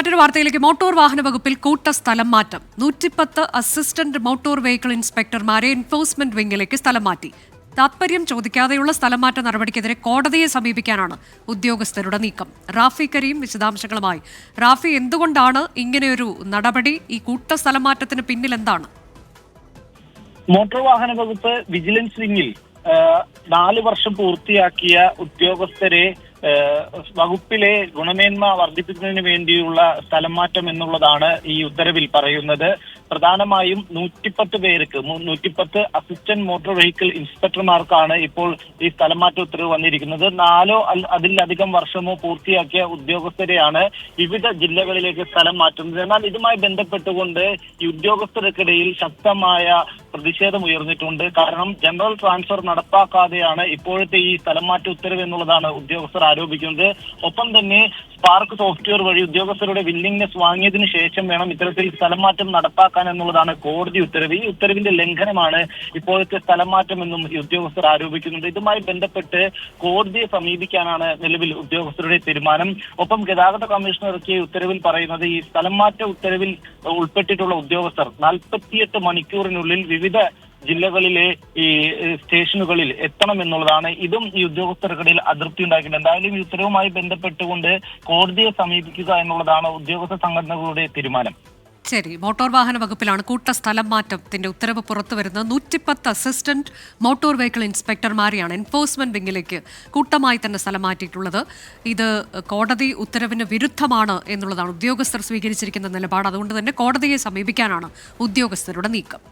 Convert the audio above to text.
മറ്റൊരു വാർത്തയിലേക്ക്. മോട്ടോർ വാഹന വകുപ്പിൽ കൂട്ട സ്ഥലം മാറ്റം. 110 അസിസ്റ്റന്റ് മോട്ടോർ വെഹിക്കിൾ ഇൻസ്പെക്ടർമാരെ എൻഫോഴ്സ്മെന്റ് വിംഗിലേക്ക് സ്ഥലം മാറ്റി. താത്പര്യം ചോദിക്കാതെയുള്ള സ്ഥലം മാറ്റ നടപടിക്കെതിരെ കോടതിയെ സമീപിക്കാനാണ് ഉദ്യോഗസ്ഥരുടെ നീക്കം. റാഫി കരീം വിശദാംശങ്ങളുമായി. റാഫി, എന്തുകൊണ്ടാണ് ഇങ്ങനെയൊരു നടപടി? ഈ കൂട്ട സ്ഥലം മാറ്റത്തിന് പിന്നിൽ എന്താണ്? മോട്ടോർ വാഹന വകുപ്പ് വിജിലൻസ് വിംഗിൽ 4 വർഷം പൂർത്തിയാക്കിയ ഉദ്യോഗസ്ഥരെ വകുപ്പിലെ ഗുണമേന്മ വർദ്ധിപ്പിക്കുന്നതിന് വേണ്ടിയുള്ള സ്ഥലം മാറ്റം എന്നുള്ളതാണ് ഈ ഉത്തരവിൽ പറയുന്നത്. പ്രധാനമായും 110 പേർക്ക് 110 അസിസ്റ്റന്റ് മോട്ടോർ വെഹിക്കിൾ ഇൻസ്പെക്ടർമാർക്കാണ് ഇപ്പോൾ ഈ സ്ഥലം മാറ്റ ഉത്തരവ് വന്നിരിക്കുന്നത്. 4 അതിലധികം വർഷമോ പൂർത്തിയാക്കിയ ഉദ്യോഗസ്ഥരെയാണ് വിവിധ ജില്ലകളിലേക്ക് സ്ഥലം മാറ്റുന്നത്. എന്നാൽ ഇതുമായി ബന്ധപ്പെട്ടുകൊണ്ട് ഈ ഉദ്യോഗസ്ഥർക്കിടയിൽ ശക്തമായ പ്രതിഷേധം ഉയർന്നിട്ടുണ്ട്. കാരണം ജനറൽ ട്രാൻസ്ഫർ നടപ്പാക്കാതെയാണ് ഇപ്പോഴത്തെ ഈ സ്ഥലം മാറ്റ ഉത്തരവ് എന്നുള്ളതാണ് ഉദ്യോഗസ്ഥർ ആരോപിക്കുന്നത്. ഒപ്പം തന്നെ സ്പാർക്ക് സോഫ്റ്റ്വെയർ വഴി ഉദ്യോഗസ്ഥരുടെ വില്ലിംഗ്നെസ് വാങ്ങിയതിനു ശേഷം വേണം ഇത്തരത്തിൽ സ്ഥലം മാറ്റം നടപ്പാക്കാൻ എന്നുള്ളതാണ് കോടതി ഉത്തരവ്. ഈ ഉത്തരവിന്റെ ലംഘനമാണ് ഇപ്പോഴത്തെ സ്ഥലം മാറ്റം എന്നും ഈ ഉദ്യോഗസ്ഥർ ആരോപിക്കുന്നുണ്ട്. ഇതുമായി ബന്ധപ്പെട്ട് കോടതിയെ സമീപിക്കാനാണ് നിലവിൽ ഉദ്യോഗസ്ഥരുടെ തീരുമാനം. ഒപ്പം ഗതാഗത കമ്മീഷണർ ഇറക്കിയ ഉത്തരവിൽ പറയുന്നത് ഈ സ്ഥലം മാറ്റ ഉത്തരവിൽ ഉൾപ്പെട്ടിട്ടുള്ള ഉദ്യോഗസ്ഥർ 48 മണിക്കൂറിനുള്ളിൽ വിവിധ ജില്ലകളിലെ ഈ സ്റ്റേഷനുകളിൽ എത്തണം എന്നുള്ളതാണ്. ഇതും ഈ ഉദ്യോഗസ്ഥർക്കിടയിൽ അതൃപ്തി ഉണ്ടാക്കിയിട്ടുണ്ട്. എന്തായാലും ഈ ഉത്തരവുമായി ബന്ധപ്പെട്ടുകൊണ്ട് കോടതിയെ സമീപിക്കുക എന്നുള്ളതാണ് ഉദ്യോഗസ്ഥ സംഘടനകളുടെ തീരുമാനം. ശരി, മോട്ടോർ വാഹന വകുപ്പിലാണ് കൂട്ട സ്ഥലം മാറ്റത്തിന്റെ ഉത്തരവ് പുറത്തു വരുന്നത്. 110 അസിസ്റ്റന്റ് മോട്ടോർ വെഹിക്കിൾ ഇൻസ്പെക്ടർമാരെയാണ് എൻഫോഴ്സ്മെന്റ് വിംഗിലേക്ക് കൂട്ടമായി തന്നെ സ്ഥലം മാറ്റിയിട്ടുള്ളത്. ഇത് കോടതി ഉത്തരവിന് വിരുദ്ധമാണ് എന്നുള്ളതാണ് ഉദ്യോഗസ്ഥർ സ്വീകരിച്ചിരിക്കുന്ന നിലപാട്. അതുകൊണ്ട് തന്നെ കോടതിയെ സമീപിക്കാനാണ് ഉദ്യോഗസ്ഥരുടെ നീക്കം.